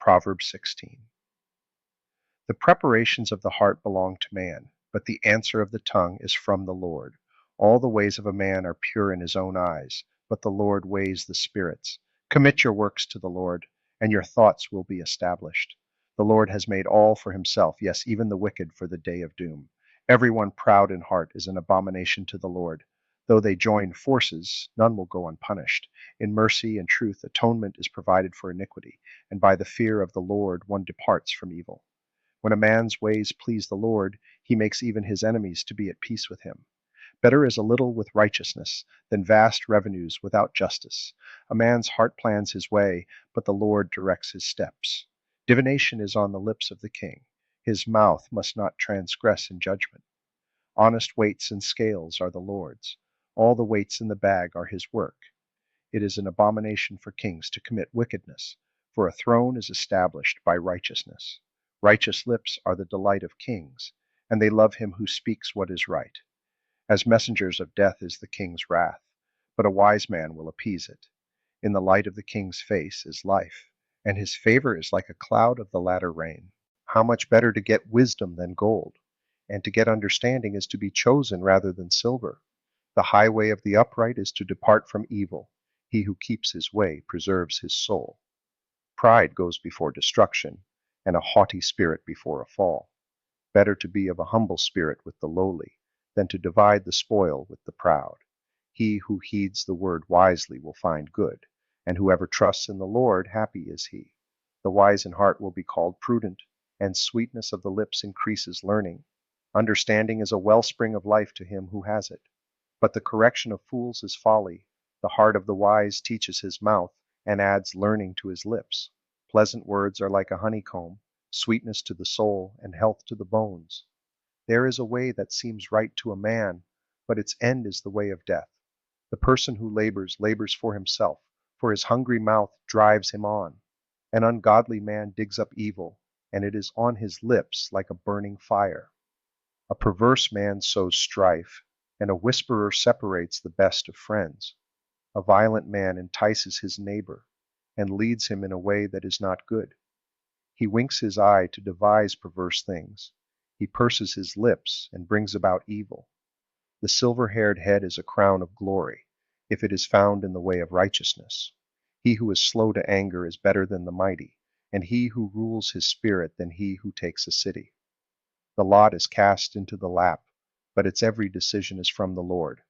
Proverbs 16. The preparations of the heart belong to man, but the answer of the tongue is from the Lord. All the ways of a man are pure in his own eyes, but the Lord weighs the spirits. Commit your works to the Lord, and your thoughts will be established. The Lord has made all for himself, yes, even the wicked for the day of doom. Everyone proud in heart is an abomination to the Lord. Though they join forces, none will go unpunished. In mercy and truth, atonement is provided for iniquity, and by the fear of the Lord one departs from evil. When a man's ways please the Lord, he makes even his enemies to be at peace with him. Better is a little with righteousness than vast revenues without justice. A man's heart plans his way, but the Lord directs his steps. Divination is on the lips of the king. His mouth must not transgress in judgment. Honest weights and scales are the Lord's. All the weights in the bag are his work. It is an abomination for kings to commit wickedness, for a throne is established by righteousness. Righteous lips are the delight of kings, and they love him who speaks what is right. As messengers of death is the king's wrath, but a wise man will appease it. In the light of the king's face is life, and his favor is like a cloud of the latter rain. How much better to get wisdom than gold, and to get understanding is to be chosen rather than silver. The highway of the upright is to depart from evil. He who keeps his way preserves his soul. Pride goes before destruction, and a haughty spirit before a fall. Better to be of a humble spirit with the lowly, than to divide the spoil with the proud. He who heeds the word wisely will find good, and whoever trusts in the Lord, happy is he. The wise in heart will be called prudent, and sweetness of the lips increases learning. Understanding is a wellspring of life to him who has it. But the correction of fools is folly. The heart of the wise teaches his mouth, and adds learning to his lips. Pleasant words are like a honeycomb, sweetness to the soul, and health to the bones. There is a way that seems right to a man, but its end is the way of death. The person who labors for himself, for his hungry mouth drives him on. An ungodly man digs up evil, and it is on his lips like a burning fire. A perverse man sows strife, and a whisperer separates the best of friends. A violent man entices his neighbor, and leads him in a way that is not good. He winks his eye to devise perverse things. He purses his lips and brings about evil. The silver-haired head is a crown of glory, if it is found in the way of righteousness. He who is slow to anger is better than the mighty, and he who rules his spirit than he who takes a city. The lot is cast into the lap, but its every decision is from the Lord.